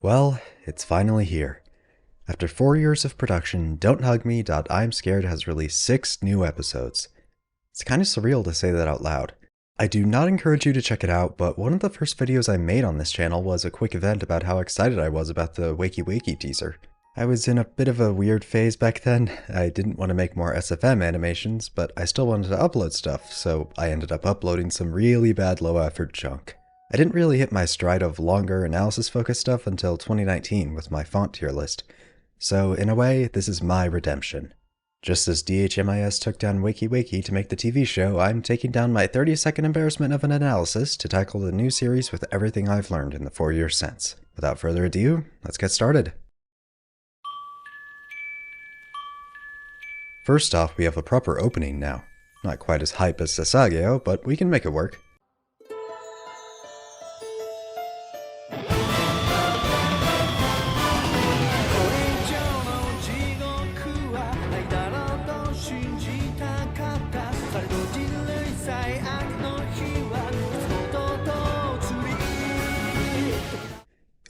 Well, it's finally here. After 4 years of production, Don't Hug Me. I'm Scared has released 6 new episodes. It's kind of surreal to say that out loud. I do not encourage you to check it out, but one of the first videos I made on this channel was a quick event about how excited I was about the Wakey Wakey teaser. I was in a bit of a weird phase back then. I didn't want to make more SFM animations, but I still wanted to upload stuff, so I ended up uploading some really bad low-effort junk. I didn't really hit my stride of longer analysis-focused stuff until 2019 with my font tier list. So, in a way, this is my redemption. Just as DHMIS took down Wakey Wakey to make the TV show, I'm taking down my 30-second embarrassment of an analysis to tackle the new series with everything I've learned in the 4 years since. Without further ado, let's get started. First off, we have a proper opening now. Not quite as hype as Sasageo, but we can make it work.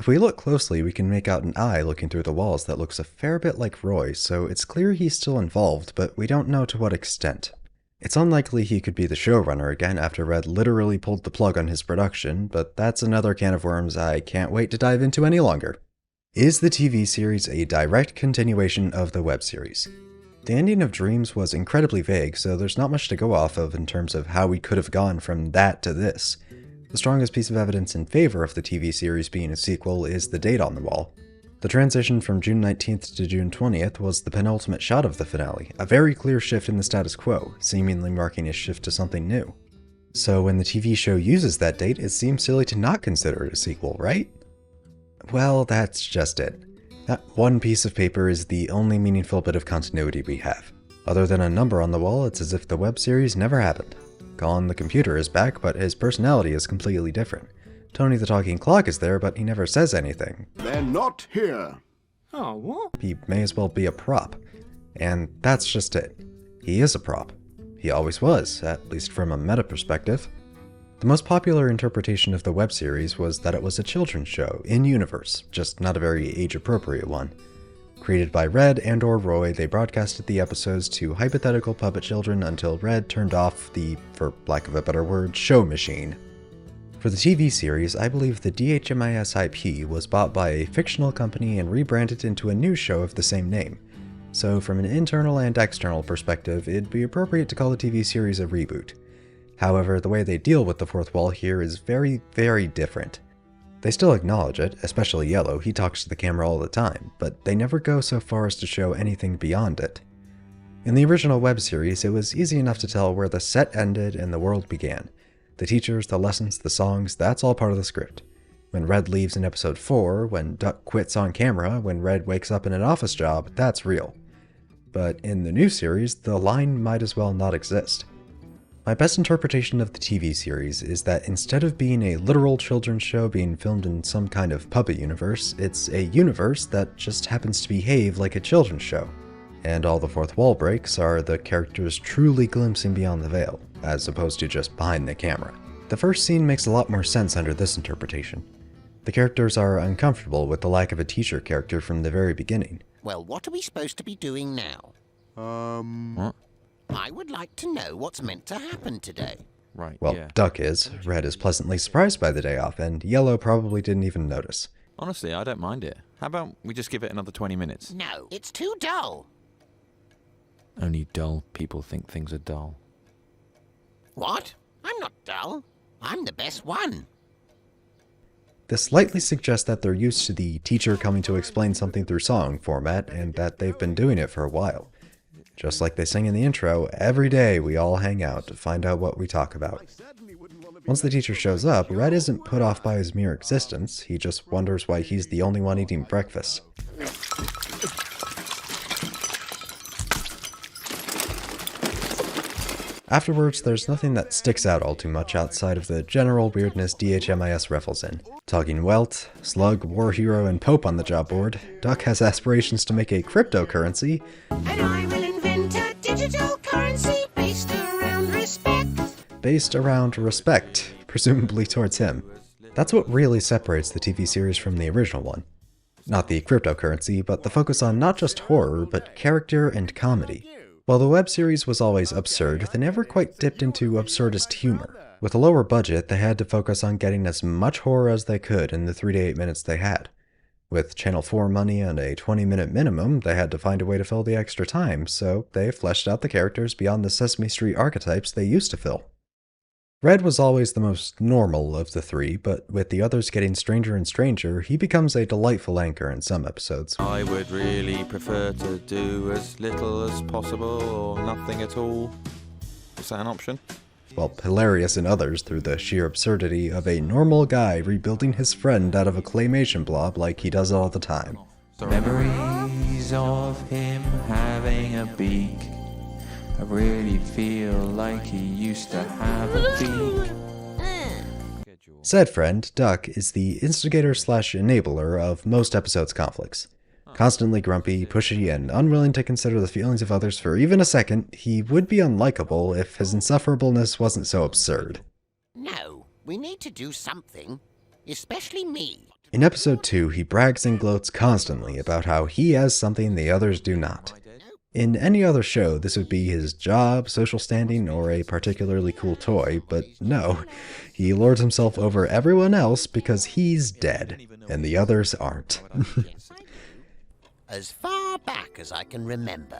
If we look closely, we can make out an eye looking through the walls that looks a fair bit like Roy, so it's clear he's still involved, but we don't know to what extent. It's unlikely he could be the showrunner again after Red literally pulled the plug on his production, but that's another can of worms I can't wait to dive into any longer. Is the TV series a direct continuation of the web series? The ending of Dreams was incredibly vague, so there's not much to go off of in terms of how we could have gone from that to this. The strongest piece of evidence in favor of the TV series being a sequel is the date on the wall. The transition from June 19th to June 20th was the penultimate shot of the finale, a very clear shift in the status quo, seemingly marking a shift to something new. So when the TV show uses that date, it seems silly to not consider it a sequel, right? Well, that's just it. That one piece of paper is the only meaningful bit of continuity we have. Other than a number on the wall, it's as if the web series never happened. Colin the computer is back, but his personality is completely different. Tony the talking clock is there, but he never says anything. They're not here. Oh, what? He may as well be a prop. And that's just it. He is a prop. He always was, at least from a meta perspective. The most popular interpretation of the web series was that it was a children's show, in-universe, just not a very age-appropriate one. Created by Red and/or Roy, they broadcasted the episodes to hypothetical puppet children until Red turned off the, for lack of a better word, show machine. For the TV series, I believe the DHMIS IP was bought by a fictional company and rebranded into a new show of the same name. So from an internal and external perspective, it'd be appropriate to call the TV series a reboot. However, the way they deal with the fourth wall here is very, very different. They still acknowledge it, especially Yellow, he talks to the camera all the time, but they never go so far as to show anything beyond it. In the original web series, it was easy enough to tell where the set ended and the world began. The teachers, the lessons, the songs, that's all part of the script. When Red leaves in episode 4, when Duck quits on camera, when Red wakes up in an office job, that's real. But in the new series, the line might as well not exist. My best interpretation of the TV series is that instead of being a literal children's show being filmed in some kind of puppet universe, it's a universe that just happens to behave like a children's show. And all the fourth wall breaks are the characters truly glimpsing beyond the veil, as opposed to just behind the camera. The first scene makes a lot more sense under this interpretation. The characters are uncomfortable with the lack of a teacher character from the very beginning. Well, what are we supposed to be doing now? What? I would like to know what's meant to happen today. Right, Well, yeah. Duck is, Red is pleasantly surprised by the day off, and Yellow probably didn't even notice. Honestly, I don't mind it. How about we just give it another 20 minutes? No, it's too dull. Only dull people think things are dull. What? I'm not dull. I'm the best one. This slightly suggests that they're used to the teacher coming to explain something through song format, and that they've been doing it for a while. Just like they sing in the intro, every day we all hang out to find out what we talk about. Once the teacher shows up, Red isn't put off by his mere existence, he just wonders why he's the only one eating breakfast. Afterwards, there's nothing that sticks out all too much outside of the general weirdness DHMIS revels in. Talking Welt, Slug, War Hero, and Pope on the job board, Duck has aspirations to make a cryptocurrency, And I will invent a digital currency based around respect. based around respect, presumably towards him. That's what really separates the TV series from the original one. Not the cryptocurrency, but the focus on not just horror, but character and comedy. While the web series was always absurd, they never quite dipped into absurdist humor. With a lower budget, they had to focus on getting as much horror as they could in the 3 to 8 minutes they had. With Channel 4 money and a 20-minute minimum, they had to find a way to fill the extra time, so they fleshed out the characters beyond the Sesame Street archetypes they used to fill. Red was always the most normal of the three, but with the others getting stranger and stranger, he becomes a delightful anchor in some episodes. I would really prefer to do as little as possible or nothing at all. Is that an option? While hilarious in others through the sheer absurdity of a normal guy rebuilding his friend out of a claymation blob like he does all the time. Memories of him having a beak. I really feel like he used to have a beak. Said friend, Duck, is the instigator/enabler of most episodes' conflicts. Constantly grumpy, pushy, and unwilling to consider the feelings of others for even a second, he would be unlikable if his insufferableness wasn't so absurd. No, we need to do something. Especially me. In episode 2, he brags and gloats constantly about how he has something the others do not. In any other show, this would be his job, social standing, or a particularly cool toy, but no, he lords himself over everyone else because he's dead, and the others aren't. As far back as I can remember,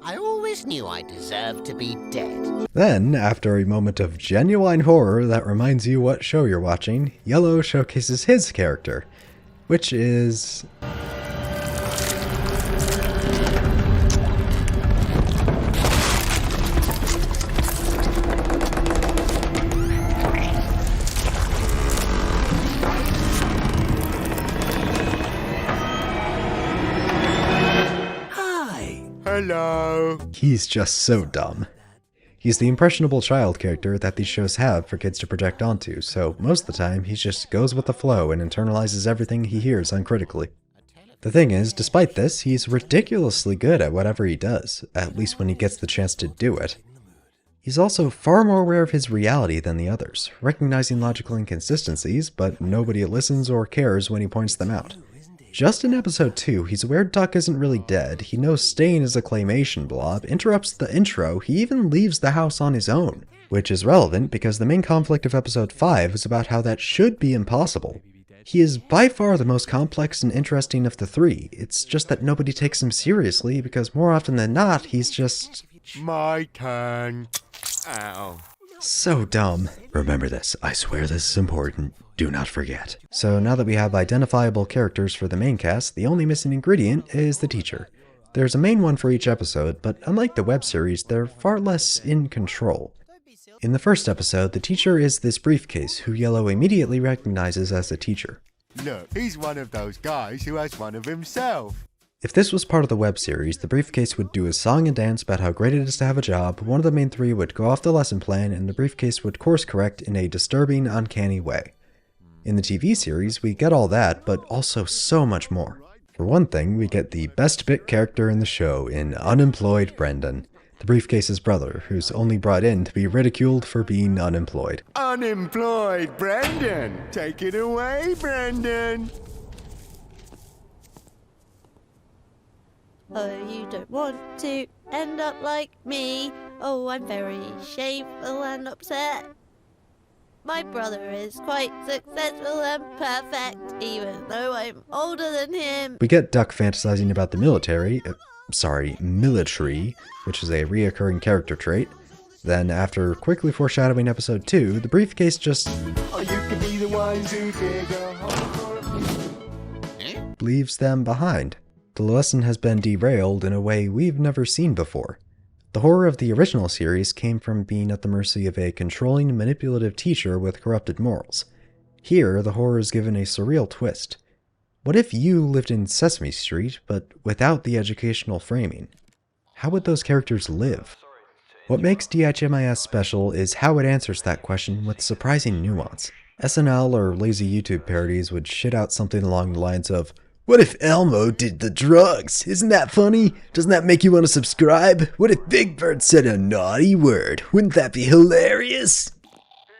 I always knew I deserved to be dead. Then, after a moment of genuine horror that reminds you what show you're watching, Yellow showcases his character, which is... Hello. He's just so dumb. He's the impressionable child character that these shows have for kids to project onto, so most of the time he just goes with the flow and internalizes everything he hears uncritically. The thing is, despite this, he's ridiculously good at whatever he does, at least when he gets the chance to do it. He's also far more aware of his reality than the others, recognizing logical inconsistencies, but nobody listens or cares when he points them out. Just in episode 2, he's aware Duck isn't really dead, he knows Stain is a claymation blob, interrupts the intro, he even leaves the house on his own. Which is relevant because the main conflict of episode 5 is about how that should be impossible. He is by far the most complex and interesting of the three, it's just that nobody takes him seriously because more often than not, he's just... My turn. Ow. So dumb. Remember this, I swear this is important. Do not forget. So now that we have identifiable characters for the main cast, the only missing ingredient is the teacher. There's a main one for each episode, but unlike the web series, they're far less in control. In the first episode, the teacher is this briefcase, who Yellow immediately recognizes as a teacher. Look, he's one of those guys who has one of himself. If this was part of the web series, the briefcase would do a song and dance about how great it is to have a job, one of the main three would go off the lesson plan, and the briefcase would course correct in a disturbing, uncanny way. In the TV series, we get all that, but also so much more. For one thing, we get the best bit character in the show in Unemployed Brendan, the briefcase's brother, who's only brought in to be ridiculed for being unemployed. Unemployed Brendan. Take it away, Brendan. Oh, you don't want to end up like me. Oh, I'm very shameful and upset. My brother is quite successful and perfect, even though I'm older than him. We get Duck fantasizing about the military, which is a reoccurring character trait. Then, after quickly foreshadowing episode 2, the briefcase just... Oh, you can be the ones who dig a hole for... leaves them behind. The lesson has been derailed in a way we've never seen before. The horror of the original series came from being at the mercy of a controlling, manipulative teacher with corrupted morals. Here, the horror is given a surreal twist. What if you lived in Sesame Street, but without the educational framing? How would those characters live? What makes DHMIS special is how it answers that question with surprising nuance. SNL or lazy YouTube parodies would shit out something along the lines of, "What if Elmo did the drugs? Isn't that funny? Doesn't that make you want to subscribe? What if Big Bird said a naughty word? Wouldn't that be hilarious?"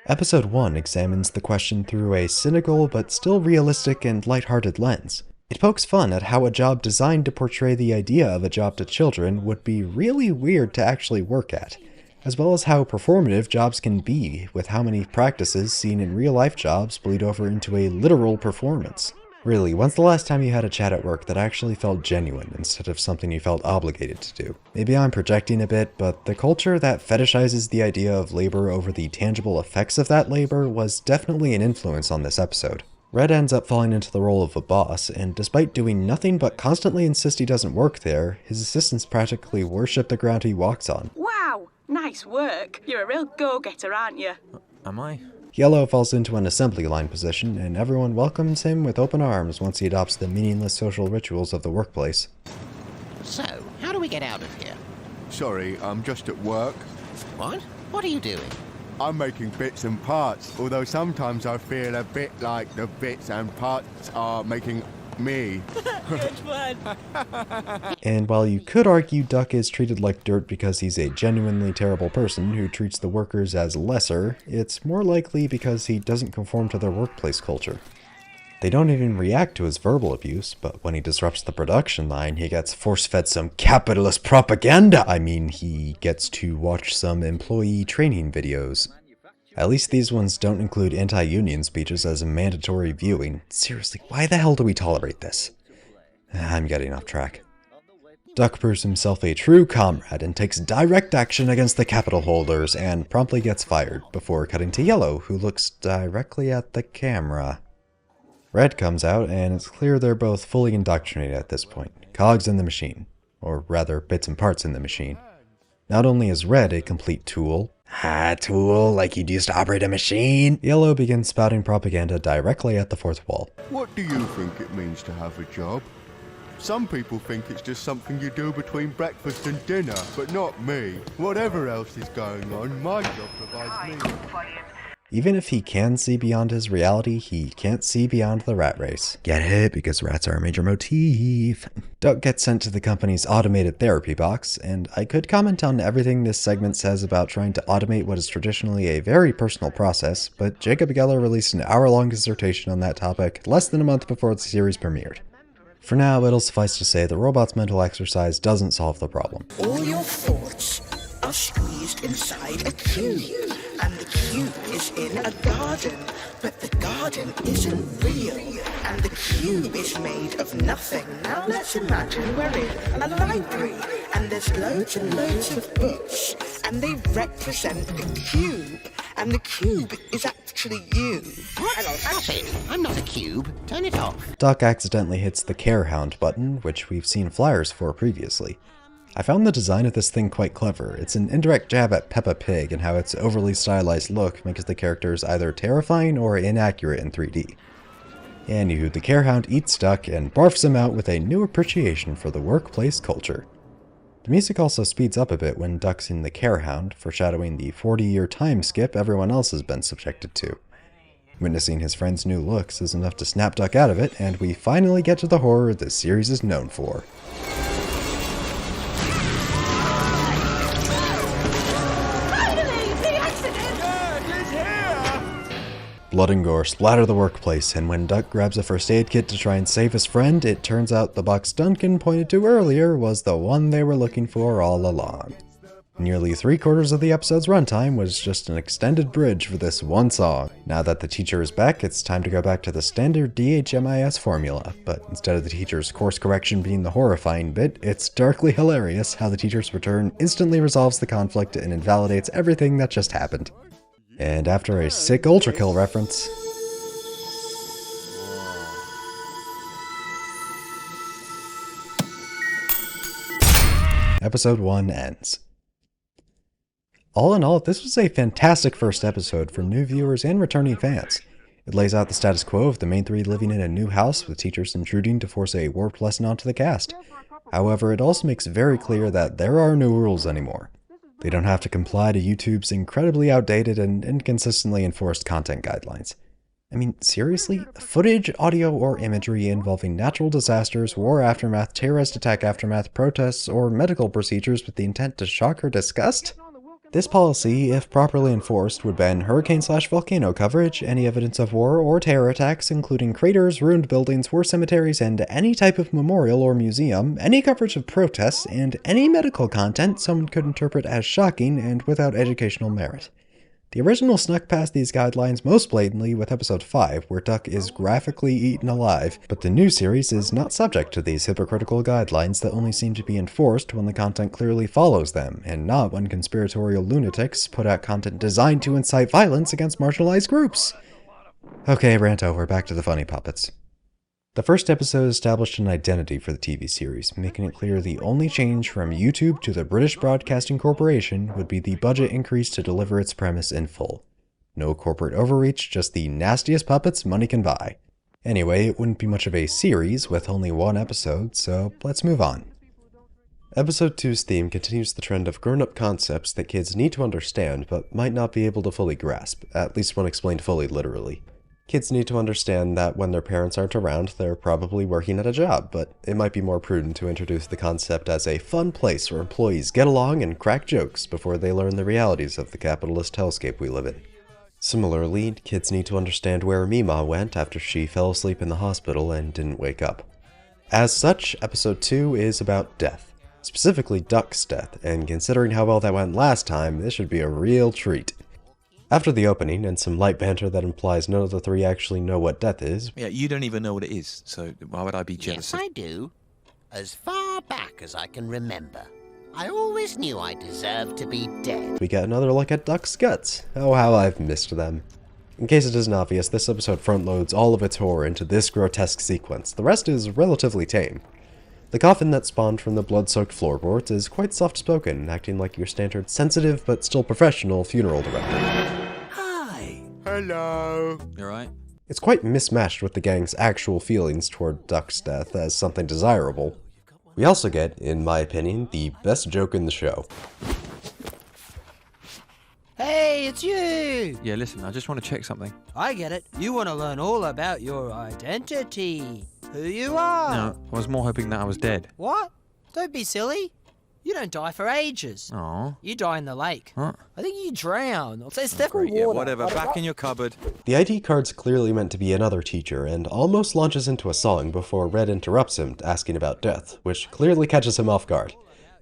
Episode 1 examines the question through a cynical but still realistic and lighthearted lens. It pokes fun at how a job designed to portray the idea of a job to children would be really weird to actually work at, as well as how performative jobs can be, with how many practices seen in real-life jobs bleed over into a literal performance. Really, when's the last time you had a chat at work that actually felt genuine instead of something you felt obligated to do? Maybe I'm projecting a bit, but the culture that fetishizes the idea of labor over the tangible effects of that labor was definitely an influence on this episode. Red ends up falling into the role of a boss, and despite doing nothing but constantly insist he doesn't work there, his assistants practically worship the ground he walks on. Wow, nice work. You're a real go-getter, aren't you? Am I? Yellow falls into an assembly line position, and everyone welcomes him with open arms once he adopts the meaningless social rituals of the workplace. So, how do we get out of here? Sorry, I'm just at work. What? What are you doing? I'm making bits and parts, although sometimes I feel a bit like the bits and parts are making me. And while you could argue Duck is treated like dirt because he's a genuinely terrible person who treats the workers as lesser, it's more likely because he doesn't conform to their workplace culture. They don't even react to his verbal abuse, but when he disrupts the production line, he gets force-fed some capitalist propaganda! I mean, he gets to watch some employee training videos. At least these ones don't include anti-union speeches as a mandatory viewing. Seriously, why the hell do we tolerate this? I'm getting off track. Duck proves himself a true comrade and takes direct action against the capital holders and promptly gets fired, before cutting to Yellow, who looks directly at the camera. Red comes out, and it's clear they're both fully indoctrinated at this point. Cogs in the machine. Or rather, bits and parts in the machine. Not only is Red a complete tool, tool, like you'd use to operate a machine, Yellow begins spouting propaganda directly at the fourth wall. What do you think it means to have a job? Some people think it's just something you do between breakfast and dinner, but not me. Whatever else is going on, my job provides me. Even if he can see beyond his reality, he can't see beyond the rat race. Get it? Because rats are a major motif. Duck gets sent to the company's automated therapy box, and I could comment on everything this segment says about trying to automate what is traditionally a very personal process, but Jacob Geller released an hour-long dissertation on that topic less than a month before the series premiered. For now, it'll suffice to say the robot's mental exercise doesn't solve the problem. All your thoughts are squeezed inside a cube, and the cube is in a garden, but the garden isn't real, and the cube is made of nothing. Now let's imagine we're in a library, and there's loads and loads of books, and they represent the cube, and the cube is actually you. Stop it! I'm not a cube. Turn it off. Duck accidentally hits the Care Hound button, which we've seen flyers for previously. I found the design of this thing quite clever. It's an indirect jab at Peppa Pig and how its overly stylized look makes the characters either terrifying or inaccurate in 3D. Anywho, the Care Hound eats Duck and barfs him out with a new appreciation for the workplace culture. The music also speeds up a bit when Duck's in the Care Hound, foreshadowing the 40-year time skip everyone else has been subjected to. Witnessing his friend's new looks is enough to snap Duck out of it, and we finally get to the horror this series is known for. Blood and gore splatter the workplace, and when Duck grabs a first aid kit to try and save his friend, it turns out the box Duncan pointed to earlier was the one they were looking for all along. Nearly 3/4 of the episode's runtime was just an extended bridge for this one song. Now that the teacher is back, it's time to go back to the standard DHMIS formula, but instead of the teacher's course correction being the horrifying bit, it's darkly hilarious how the teacher's return instantly resolves the conflict and invalidates everything that just happened. And after a sick Ultra Kill reference, episode 1 ends. All in all, this was a fantastic first episode for new viewers and returning fans. It lays out the status quo of the main three living in a new house with teachers intruding to force a warped lesson onto the cast. However, it also makes very clear that there are no rules anymore. They don't have to comply to YouTube's incredibly outdated and inconsistently enforced content guidelines. I mean, seriously? Footage, audio, or imagery involving natural disasters, war aftermath, terrorist attack aftermath, protests, or medical procedures with the intent to shock or disgust? This policy, if properly enforced, would ban hurricane/volcano coverage, any evidence of war or terror attacks, including craters, ruined buildings, war cemeteries, and any type of memorial or museum, any coverage of protests, and any medical content someone could interpret as shocking and without educational merit. The original snuck past these guidelines most blatantly with episode 5, where Duck is graphically eaten alive, but the new series is not subject to these hypocritical guidelines that only seem to be enforced when the content clearly follows them, and not when conspiratorial lunatics put out content designed to incite violence against marginalized groups. Okay, rant over, back to the funny puppets. The first episode established an identity for the TV series, making it clear the only change from YouTube to the British Broadcasting Corporation would be the budget increase to deliver its premise in full. No corporate overreach, just the nastiest puppets money can buy. Anyway, it wouldn't be much of a series with only one episode, so let's move on. Episode 2's theme continues the trend of grown-up concepts that kids need to understand but might not be able to fully grasp, at least when explained fully literally. Kids need to understand that when their parents aren't around, they're probably working at a job, but it might be more prudent to introduce the concept as a fun place where employees get along and crack jokes before they learn the realities of the capitalist hellscape we live in. Similarly, kids need to understand where Mima went after she fell asleep in the hospital and didn't wake up. As such, episode 2 is about death, specifically Duck's death, and considering how well that went last time, this should be a real treat. After the opening, and some light banter that implies none of the three actually know what death is. Yeah, you don't even know what it is, so why would I be jealous? Yes, I do. As far back as I can remember. I always knew I deserved to be dead. We get another look at Duck's guts. Oh, how I've missed them. In case it isn't obvious, this episode front-loads all of its horror into this grotesque sequence. The rest is relatively tame. The coffin that spawned from the blood-soaked floorboards is quite soft-spoken, acting like your standard sensitive but still professional funeral director. Hello. You alright? It's quite mismatched with the gang's actual feelings toward Duck's death as something desirable. We also get, in my opinion, the best joke in the show. Hey, it's you! Yeah, listen, I just want to check something. I get it. You want to learn all about your identity. Who you are. No, I was more hoping that I was dead. What? Don't be silly. You don't die for ages. Aww. You die in the lake. Huh? I think you drown. Or say step in Great, water. yeah, whatever. Back in your cupboard. The ID card's clearly meant to be another teacher, and almost launches into a song before Red interrupts him, asking about death, which clearly catches him off guard.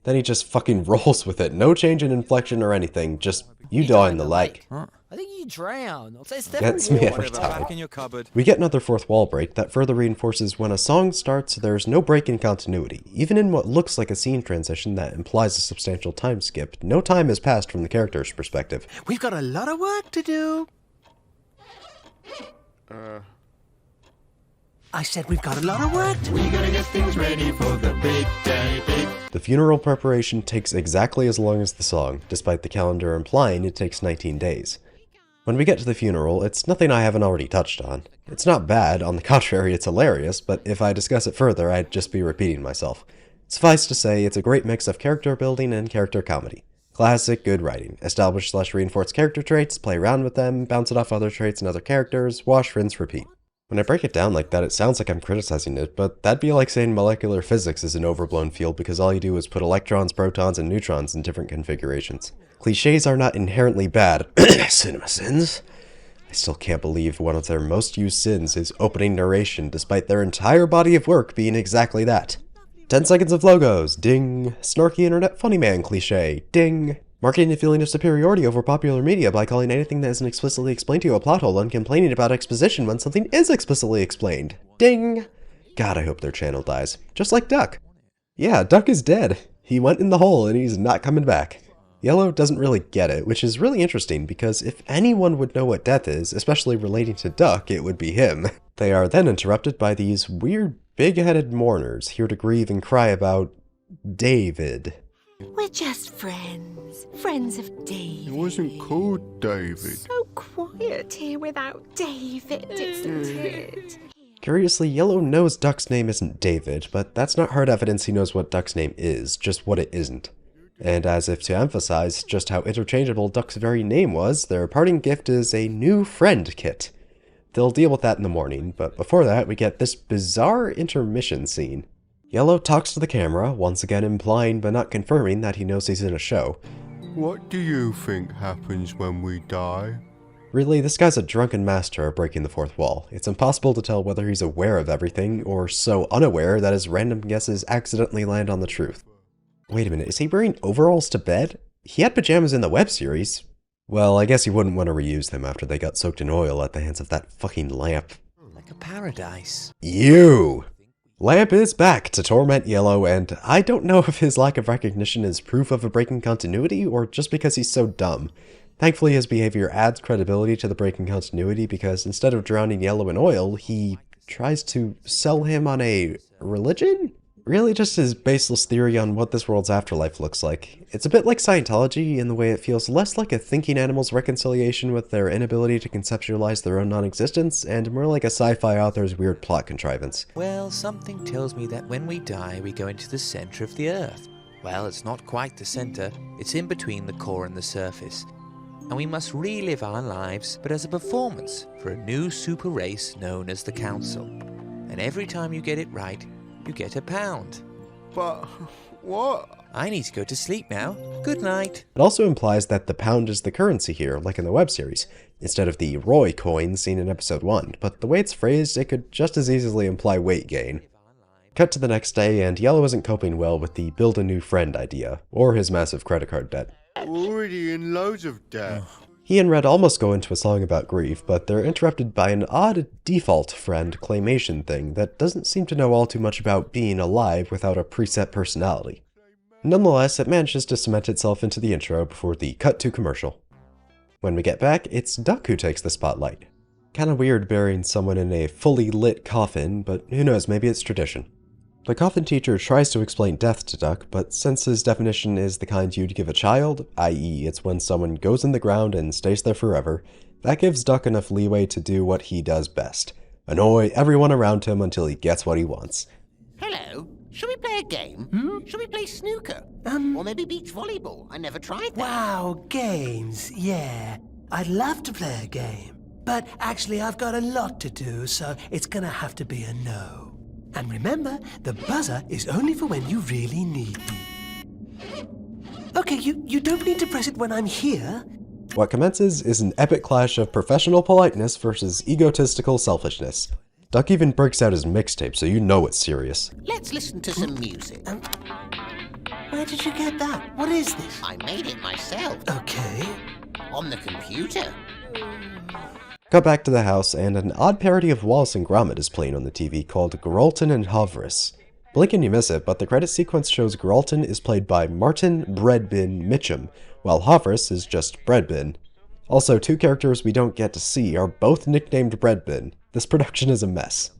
Then he just fucking rolls with it, no change in inflection or anything, just, you die in the lake. Huh? I think you drown. Or say step Gets in me water. every Whatever, time. back in your cupboard. We get another fourth wall break that further reinforces when a song starts, there's no break in continuity. Even in what looks like a scene transition that implies a substantial time skip, no time has passed from the character's perspective. We've got a lot of work to do. I said we've got a lot of work to do. We gotta get things ready for the big day, The funeral preparation takes exactly as long as the song, despite the calendar implying it takes 19 days. When we get to the funeral, it's nothing I haven't already touched on. It's not bad, on the contrary it's hilarious, but if I discuss it further I'd just be repeating myself. Suffice to say, it's a great mix of character building and character comedy. Classic good writing. Establish/reinforce character traits, play around with them, bounce it off other traits and other characters, wash, rinse, repeat. When I break it down like that, it sounds like I'm criticizing it, but that'd be like saying molecular physics is an overblown field because all you do is put electrons, protons, and neutrons in different configurations. Clichés are not inherently bad. Cinema sins. I still can't believe one of their most used sins is opening narration, despite their entire body of work being exactly that. 10 seconds of logos, ding. Snarky internet funny man cliché, ding. Marketing a feeling of superiority over popular media by calling anything that isn't explicitly explained to you a plot hole and complaining about exposition when something is explicitly explained. Ding! God, I hope their channel dies. Just like Duck. Yeah, Duck is dead. He went in the hole and he's not coming back. Yellow doesn't really get it, which is really interesting because if anyone would know what death is, especially relating to Duck, it would be him. They are then interrupted by these weird big-headed mourners here to grieve and cry about David. We're just friends. Friends of David. It wasn't called David. So quiet here without David, isn't it? Curiously, Yellow knows Duck's name isn't David, but that's not hard evidence he knows what Duck's name is, just what it isn't. And as if to emphasize just how interchangeable Duck's very name was, their parting gift is a new friend kit. They'll deal with that in the morning, but before that we get this bizarre intermission scene. Yellow talks to the camera, once again implying but not confirming that he knows he's in a show. What do you think happens when we die? Really, this guy's a drunken master at breaking the fourth wall. It's impossible to tell whether he's aware of everything, or so unaware that his random guesses accidentally land on the truth. Wait a minute, is he wearing overalls to bed? He had pajamas in the web series. Well, I guess he wouldn't want to reuse them after they got soaked in oil at the hands of that fucking lamp. Like a paradise. You! Lamp is back to torment Yellow, and I don't know if his lack of recognition is proof of a breaking continuity, or just because he's so dumb. Thankfully, his behavior adds credibility to the breaking continuity because instead of drowning Yellow in oil, he tries to sell him on a religion? Really just his baseless theory on what this world's afterlife looks like. It's a bit like Scientology in the way it feels less like a thinking animal's reconciliation with their inability to conceptualize their own non-existence, and more like a sci-fi author's weird plot contrivance. Well, something tells me that when we die, we go into the center of the Earth. Well, it's not quite the center. It's in between the core and the surface. And we must relive our lives, but as a performance for a new super race known as the Council. And every time you get it right, you get £1. But what? I need to go to sleep now. Good night. It also implies that the pound is the currency here, like in the web series, instead of the Roy coin seen in episode 1, but the way it's phrased, it could just as easily imply weight gain. Cut to the next day, and Yellow isn't coping well with the build a new friend idea, or his massive credit card debt. Already in loads of debt. He and Red almost go into a song about grief, but they're interrupted by an odd default friend claymation thing that doesn't seem to know all too much about being alive without a preset personality. Nonetheless, it manages to cement itself into the intro before the cut to commercial. When we get back, it's Duck who takes the spotlight. Kinda weird burying someone in a fully lit coffin, but who knows, maybe it's tradition. The coffin teacher tries to explain death to Duck, but since his definition is the kind you'd give a child, i.e. it's when someone goes in the ground and stays there forever, that gives Duck enough leeway to do what he does best. Annoy everyone around him until he gets what he wants. Hello. Should we play a game? Should we play snooker? Or maybe beach volleyball? I never tried that. Wow, games, yeah. I'd love to play a game. But actually, I've got a lot to do, so it's gonna have to be a no. And remember, the buzzer is only for when you really need me. Okay, you don't need to press it when I'm here. What commences is an epic clash of professional politeness versus egotistical selfishness. Duck even breaks out his mixtape, so you know it's serious. Let's listen to some music. Where did you get that? What is this? I made it myself. Okay. On the computer. Cut back to the house, and an odd parody of Wallace and Gromit is playing on the TV called Geralton and Havris. Blink and you miss it, but the credit sequence shows Geralton is played by Martin Breadbin Mitchum, while Havris is just Breadbin. Also, two characters we don't get to see are both nicknamed Breadbin. This production is a mess.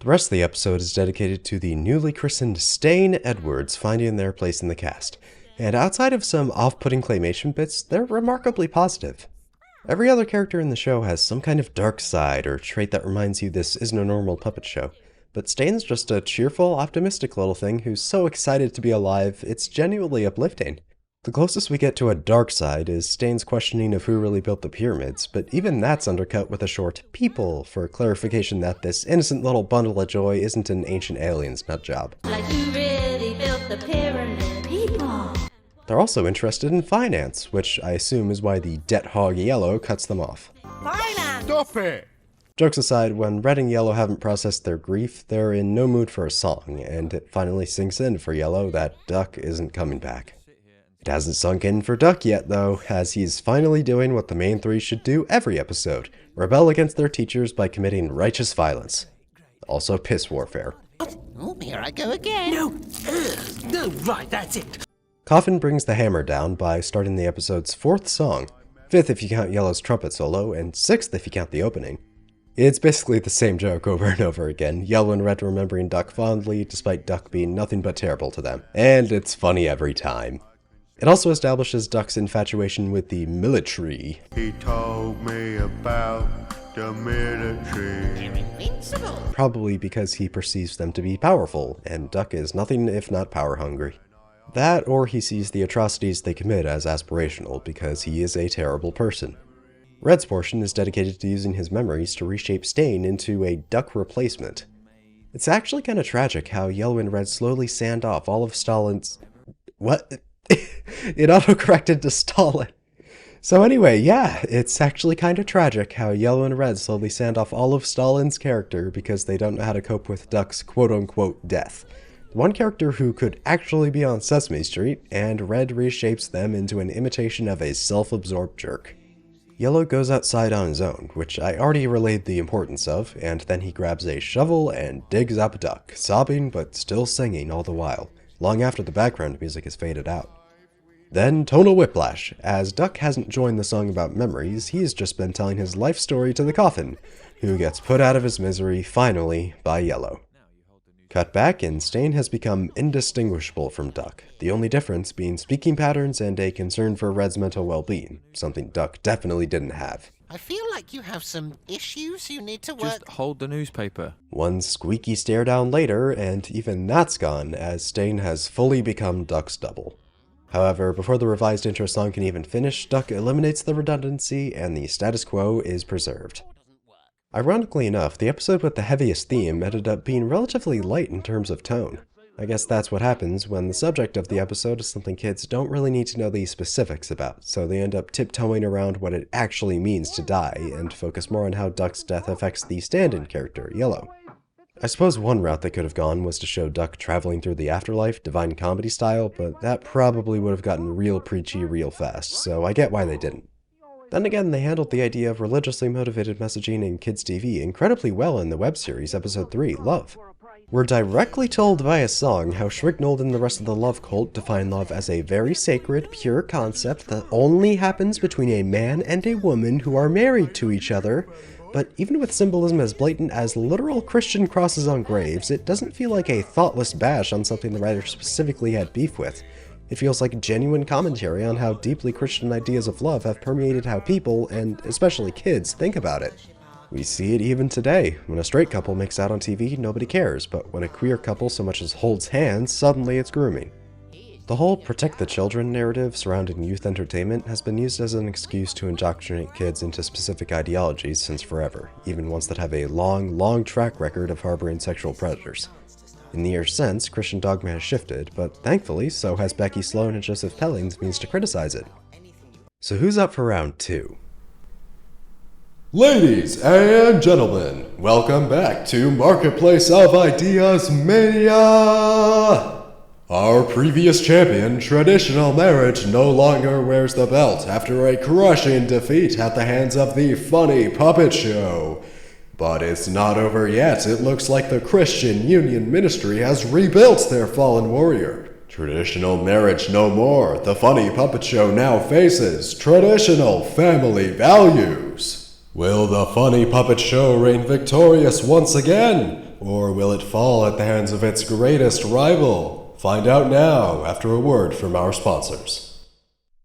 The rest of the episode is dedicated to the newly christened Stain Edwards finding their place in the cast, and outside of some off-putting claymation bits, they're remarkably positive. Every other character in the show has some kind of dark side or trait that reminds you this isn't a normal puppet show, but Stain's just a cheerful, optimistic little thing who's so excited to be alive, it's genuinely uplifting. The closest we get to a dark side is Stain's questioning of who really built the pyramids, but even that's undercut with a short people for clarification that this innocent little bundle of joy isn't an ancient alien's nutjob. Like who really built the pyramid? People. They're also interested in finance, which I assume is why the debt hog Yellow cuts them off. Finance! Stop it! Jokes aside, when Red and Yellow haven't processed their grief, they're in no mood for a song, and it finally sinks in for Yellow that Duck isn't coming back. It hasn't sunk in for Duck yet, though, as he's finally doing what the main three should do every episode, rebel against their teachers by committing righteous violence. Also piss warfare. Oh, here I go again. No, right, that's it. Coffin brings the hammer down by starting the episode's fourth song, fifth if you count Yellow's trumpet solo, and sixth if you count the opening. It's basically the same joke over and over again, Yellow and Red remembering Duck fondly, despite Duck being nothing but terrible to them. And it's funny every time. It also establishes Duck's infatuation with the military. He told me about the military. You're invincible. Probably because he perceives them to be powerful, and Duck is nothing if not power hungry. That, or he sees the atrocities they commit as aspirational because he is a terrible person. Red's portion is dedicated to using his memories to reshape Stain into a Duck replacement. It's actually kind of tragic how Yellow and Red slowly sand off all of Stalin's... What? It autocorrected to Stalin. So anyway, yeah, it's actually kind of tragic how Yellow and Red slowly sand off all of Stalin's character because they don't know how to cope with Duck's quote-unquote death. The one character who could actually be on Sesame Street, and Red reshapes them into an imitation of a self-absorbed jerk. Yellow goes outside on his own, which I already relayed the importance of, and then he grabs a shovel and digs up Duck, sobbing but still singing all the while, long after the background music has faded out. Then tonal whiplash, as Duck hasn't joined the song about memories, he's just been telling his life story to the coffin, who gets put out of his misery, finally, by Yellow. Cut back, and Stain has become indistinguishable from Duck, the only difference being speaking patterns and a concern for Red's mental well-being, something Duck definitely didn't have. I feel like you have some issues you need to work... Just hold the newspaper. One squeaky stare down later, and even that's gone, as Stain has fully become Duck's double. However, before the revised intro song can even finish, Duck eliminates the redundancy, and the status quo is preserved. Ironically enough, the episode with the heaviest theme ended up being relatively light in terms of tone. I guess that's what happens when the subject of the episode is something kids don't really need to know the specifics about, so they end up tiptoeing around what it actually means to die, and focus more on how Duck's death affects the stand-in character, Yellow. I suppose one route they could have gone was to show Duck traveling through the afterlife, Divine Comedy style, but that probably would have gotten real preachy real fast, so I get why they didn't. Then again, they handled the idea of religiously motivated messaging in kids' TV incredibly well in the web series Episode 3, Love. We're directly told via song how Shrignold and the rest of the love cult define love as a very sacred, pure concept that only happens between a man and a woman who are married to each other. But even with symbolism as blatant as literal Christian crosses on graves, it doesn't feel like a thoughtless bash on something the writer specifically had beef with. It feels like genuine commentary on how deeply Christian ideas of love have permeated how people, and especially kids, think about it. We see it even today. When a straight couple makes out on TV, nobody cares, but when a queer couple so much as holds hands, suddenly it's grooming. The whole protect the children narrative surrounding youth entertainment has been used as an excuse to indoctrinate kids into specific ideologies since forever, even ones that have a long track record of harboring sexual predators. In the years since, Christian dogma has shifted, but thankfully, so has Becky Sloan and Joseph Pelling's means to criticize it. So who's up for round 2? Ladies and gentlemen, welcome back to Marketplace of Ideas Mania! Our previous champion, Traditional Marriage, no longer wears the belt after a crushing defeat at the hands of the Funny Puppet Show. But it's not over yet. It looks like the Christian Union Ministry has rebuilt their fallen warrior. Traditional Marriage no more. The Funny Puppet Show now faces traditional family values. Will the Funny Puppet Show reign victorious once again? Or will it fall at the hands of its greatest rival? Find out now after a word from our sponsors.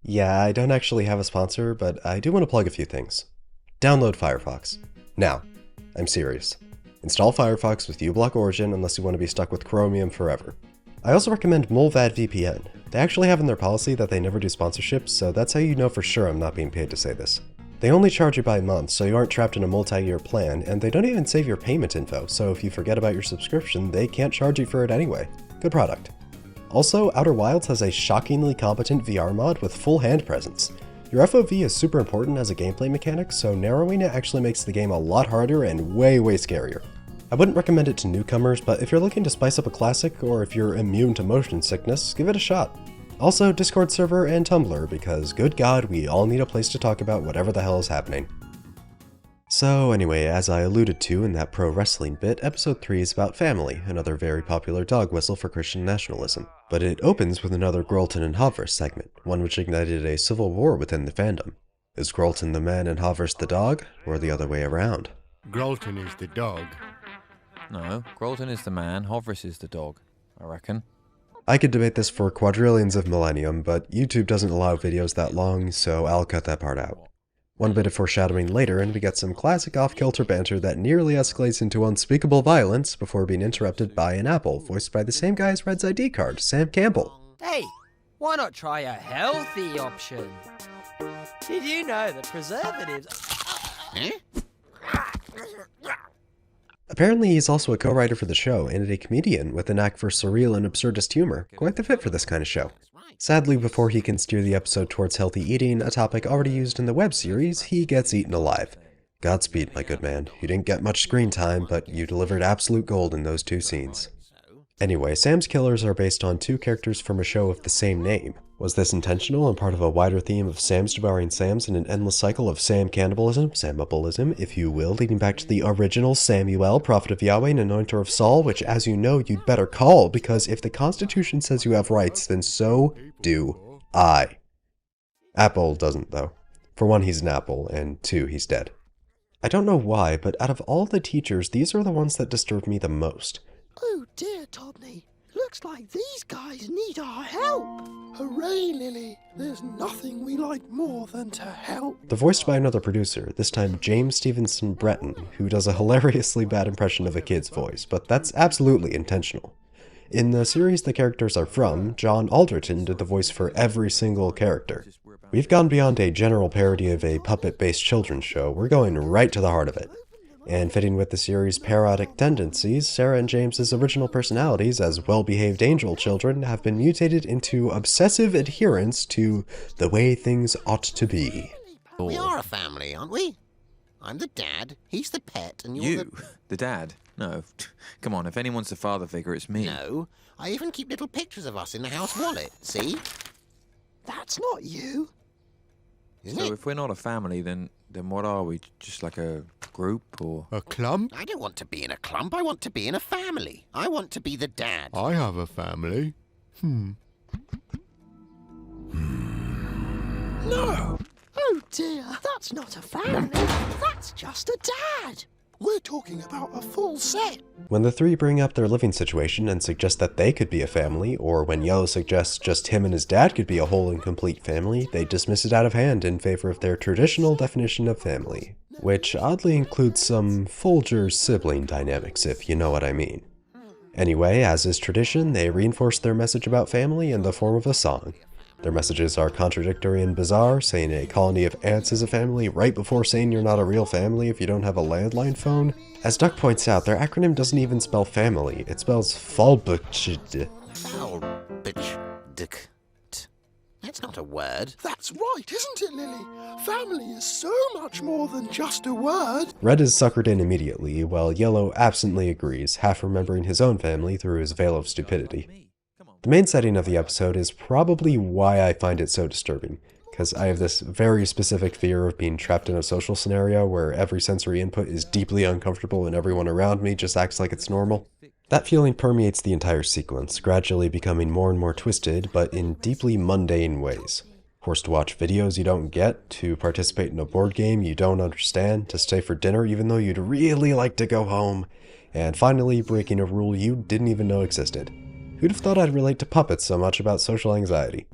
Yeah, I don't actually have a sponsor, but I do want to plug a few things. Download Firefox. Now, I'm serious. Install Firefox with uBlock Origin unless you want to be stuck with Chromium forever. I also recommend Molvad VPN. They actually have in their policy that they never do sponsorships, so that's how you know for sure I'm not being paid to say this. They only charge you by month, so you aren't trapped in a multi-year plan, and they don't even save your payment info, so if you forget about your subscription, they can't charge you for it anyway. Good product. Also, Outer Wilds has a shockingly competent VR mod with full hand presence. Your FOV is super important as a gameplay mechanic, so narrowing it actually makes the game a lot harder and way scarier. I wouldn't recommend it to newcomers, but if you're looking to spice up a classic, or if you're immune to motion sickness, give it a shot. Also, Discord server and Tumblr, because good god, we all need a place to talk about whatever the hell is happening. So anyway, as I alluded to in that pro wrestling bit, episode 3 is about family, another very popular dog whistle for Christian nationalism. But it opens with another Grolton and Havers segment, one which ignited a civil war within the fandom. Is Grolton the man and Havers the dog, or the other way around? Grolton is the dog. No, Grolton is the man, Havers is the dog, I reckon. I could debate this for quadrillions of millennium, but YouTube doesn't allow videos that long, so I'll cut that part out. One bit of foreshadowing later, and we get some classic off-kilter banter that nearly escalates into unspeakable violence before being interrupted by an apple, voiced by the same guy as Red's ID card, Sam Campbell. Hey, why not try a healthy option? Did you know that preservatives... Apparently he's also a co-writer for the show, and a comedian with a knack for surreal and absurdist humor, quite the fit for this kind of show. Sadly, before he can steer the episode towards healthy eating, a topic already used in the web series, he gets eaten alive. Godspeed, my good man. You didn't get much screen time, but you delivered absolute gold in those two scenes. Anyway, Sam's killers are based on two characters from a show of the same name. Was this intentional and part of a wider theme of Sam's devouring Sams in an endless cycle of Sam cannibalism, Samabalism, if you will, leading back to the original Samuel, prophet of Yahweh and anointer of Saul, which, as you know, you'd better call, because if the Constitution says you have rights, then so do I. Apple doesn't, though. For one, he's an apple, and two, he's dead. I don't know why, but out of all the teachers, these are the ones that disturb me the most. Oh dear, Todney. Looks like these guys need our help. Hooray, Lily. There's nothing we like more than to help. They're voiced by another producer, this time James Stevenson Breton, who does a hilariously bad impression of a kid's voice, but that's absolutely intentional. In the series the characters are from, John Alderton did the voice for every single character. We've gone beyond a general parody of a puppet-based children's show, we're going right to the heart of it. And fitting with the series' parodic tendencies, Sarah and James's original personalities as well-behaved angel children have been mutated into obsessive adherence to the way things ought to be. We are a family, aren't we? I'm the dad, he's the pet, and you're the dad? No. Come on, if anyone's the father figure, it's me. No. I even keep little pictures of us in the house wallet, see? That's not you. Isn't So it? if we're not a family, then what are we? Just like a group, or...? A clump? I don't want to be in a clump, I want to be in a family. I want to be the dad. I have a family. No. Oh dear, that's not a family. That's just a dad. We're talking about a full set. When the three bring up their living situation and suggest that they could be a family, or when Yellow suggests just him and his dad could be a whole and complete family, they dismiss it out of hand in favor of their traditional definition of family, which oddly includes some Folgers sibling dynamics, if you know what I mean. Anyway, as is tradition, they reinforce their message about family in the form of a song. Their messages are contradictory and bizarre, saying a colony of ants is a family right before saying you're not a real family if you don't have a landline phone. As Duck points out, their acronym doesn't even spell family, it spells Falbchd. Falbchd. That's not a word. That's right, isn't it, Lily? Family is so much more than just a word. Red is suckered in immediately, while Yellow absently agrees, half remembering his own family through his veil of stupidity. The main setting of the episode is probably why I find it so disturbing, because I have this very specific fear of being trapped in a social scenario where every sensory input is deeply uncomfortable and everyone around me just acts like it's normal. That feeling permeates the entire sequence, gradually becoming more and more twisted, but in deeply mundane ways. Forced to watch videos you don't get, to participate in a board game you don't understand, to stay for dinner even though you'd really like to go home, and finally breaking a rule you didn't even know existed. Who'd have thought I'd relate to puppets so much about social anxiety?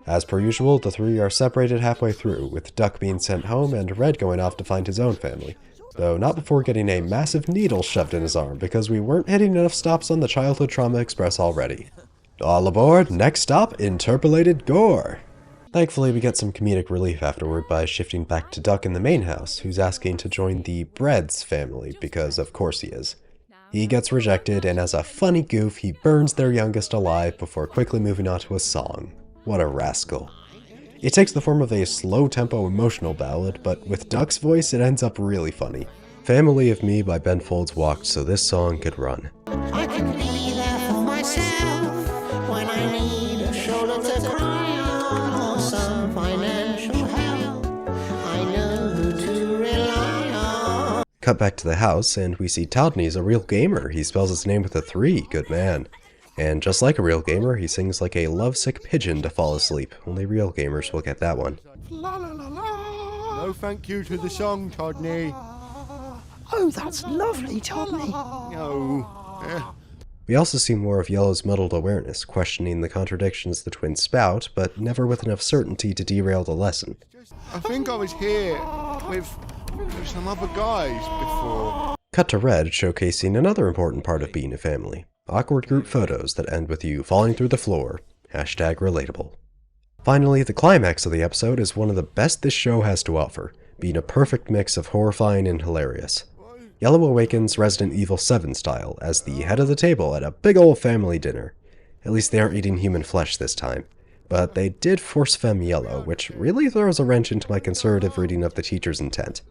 As per usual, the three are separated halfway through, with Duck being sent home and Red going off to find his own family. Though not before getting a massive needle shoved in his arm, because we weren't hitting enough stops on the Childhood Trauma Express already. All aboard, next stop, interpolated gore! Thankfully, we get some comedic relief afterward by shifting back to Duck in the main house, who's asking to join the Breads family, because of course he is. He gets rejected, and as a funny goof, he burns their youngest alive before quickly moving on to a song. What a rascal. It takes the form of a slow-tempo emotional ballad, but with Duck's voice it ends up really funny. Family of Me by Ben Folds walked so this song could run. I can be there for myself when I need a shoulder to cry on or some financial help. I know who to rely on. Cut back to the house, and we see Todney's a real gamer. He spells his name with a 3, good man. And just like a real gamer, he sings like a lovesick pigeon to fall asleep. Only real gamers will get that one. La la la la. No thank you to the song, Todney. Oh, that's lovely, Todney. No. We also see more of Yellow's muddled awareness, questioning the contradictions the twins spout, but never with enough certainty to derail the lesson. I think I was here with some other guys before. Cut to Red, showcasing another important part of being a family. Awkward group photos that end with you falling through the floor. Hashtag relatable. Finally, the climax of the episode is one of the best this show has to offer, being a perfect mix of horrifying and hilarious. Yellow awakens Resident Evil 7 style as the head of the table at a big ol' family dinner. At least they aren't eating human flesh this time. But they did force femme Yellow, which really throws a wrench into my conservative reading of the teacher's intent.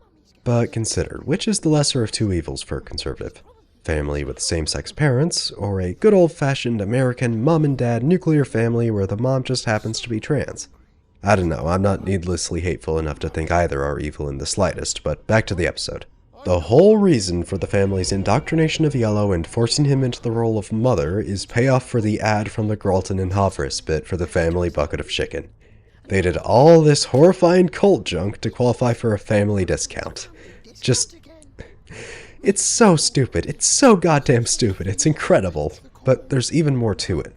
But consider, which is the lesser of two evils for a conservative? Family with same-sex parents, or a good old-fashioned American mom and dad nuclear family where the mom just happens to be trans? I don't know, I'm not needlessly hateful enough to think either are evil in the slightest, but back to the episode. The whole reason for the family's indoctrination of Yellow and forcing him into the role of mother is payoff for the ad from the Gralton and Havris bit for the family bucket of chicken. They did all this horrifying cult junk to qualify for a family discount. Just... it's so stupid. It's so goddamn stupid. It's incredible. But there's even more to it.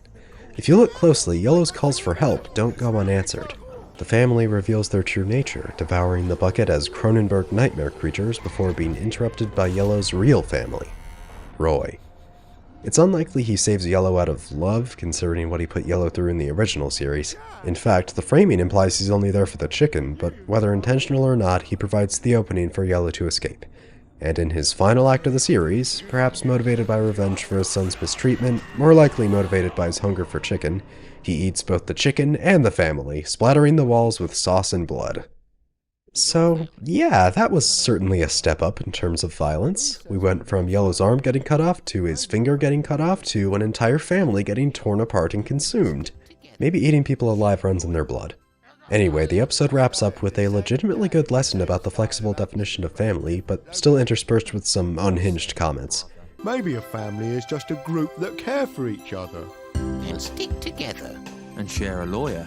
If you look closely, Yellow's calls for help don't go unanswered. The family reveals their true nature, devouring the bucket as Cronenberg nightmare creatures before being interrupted by Yellow's real family, Roy. It's unlikely he saves Yellow out of love, considering what he put Yellow through in the original series. In fact, the framing implies he's only there for the chicken, but whether intentional or not, he provides the opening for Yellow to escape. And in his final act of the series, perhaps motivated by revenge for his son's mistreatment, more likely motivated by his hunger for chicken, he eats both the chicken and the family, splattering the walls with sauce and blood. So, yeah, that was certainly a step up in terms of violence. We went from Yellow's arm getting cut off, to his finger getting cut off, to an entire family getting torn apart and consumed. Maybe eating people alive runs in their blood. Anyway, the episode wraps up with a legitimately good lesson about the flexible definition of family, but still interspersed with some unhinged comments. Maybe a family is just a group that care for each other. And stick together. And share a lawyer.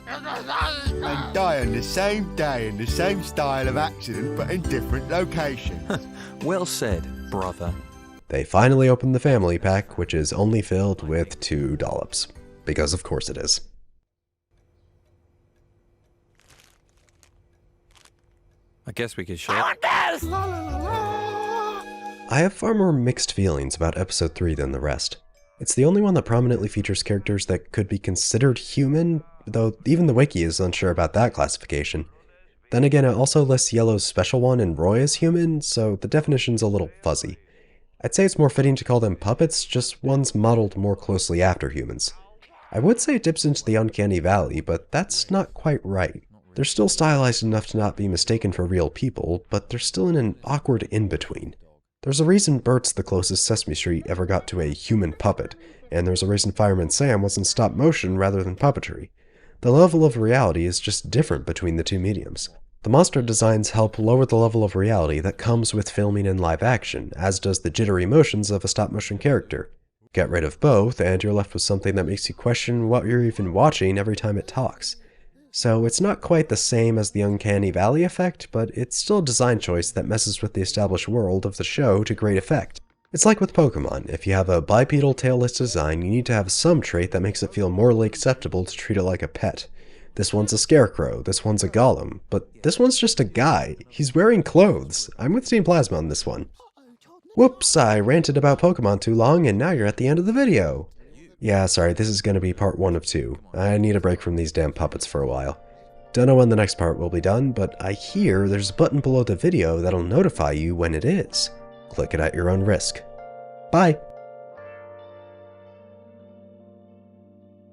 And die on the same day in the same style of accident but in different locations. Well said, brother. They finally open the family pack, which is only filled with 2 dollops. Because of course it is. I guess we could share. I have far more mixed feelings about episode 3 than the rest. It's the only one that prominently features characters that could be considered human, though even the wiki is unsure about that classification. Then again, it also lists Yellow's special one and Roy as human, so the definition's a little fuzzy. I'd say it's more fitting to call them puppets, just ones modeled more closely after humans. I would say it dips into the uncanny valley, but that's not quite right. They're still stylized enough to not be mistaken for real people, but they're still in an awkward in-between. There's a reason Bert's the closest Sesame Street ever got to a human puppet, and there's a reason Fireman Sam was in stop motion rather than puppetry. The level of reality is just different between the two mediums. The monster designs help lower the level of reality that comes with filming in live action, as does the jittery motions of a stop-motion character. Get rid of both, and you're left with something that makes you question what you're even watching every time it talks. So it's not quite the same as the Uncanny Valley effect, but it's still a design choice that messes with the established world of the show to great effect. It's like with Pokemon, if you have a bipedal tailless design, you need to have some trait that makes it feel morally acceptable to treat it like a pet. This one's a scarecrow, this one's a golem, but this one's just a guy. He's wearing clothes. I'm with Team Plasma on this one. Whoops, I ranted about Pokemon too long and now you're at the end of the video. Yeah, sorry, this is going to be part 1 of 2. I need a break from these damn puppets for a while. Don't know when the next part will be done, but I hear there's a button below the video that'll notify you when it is. Click it at your own risk. Bye!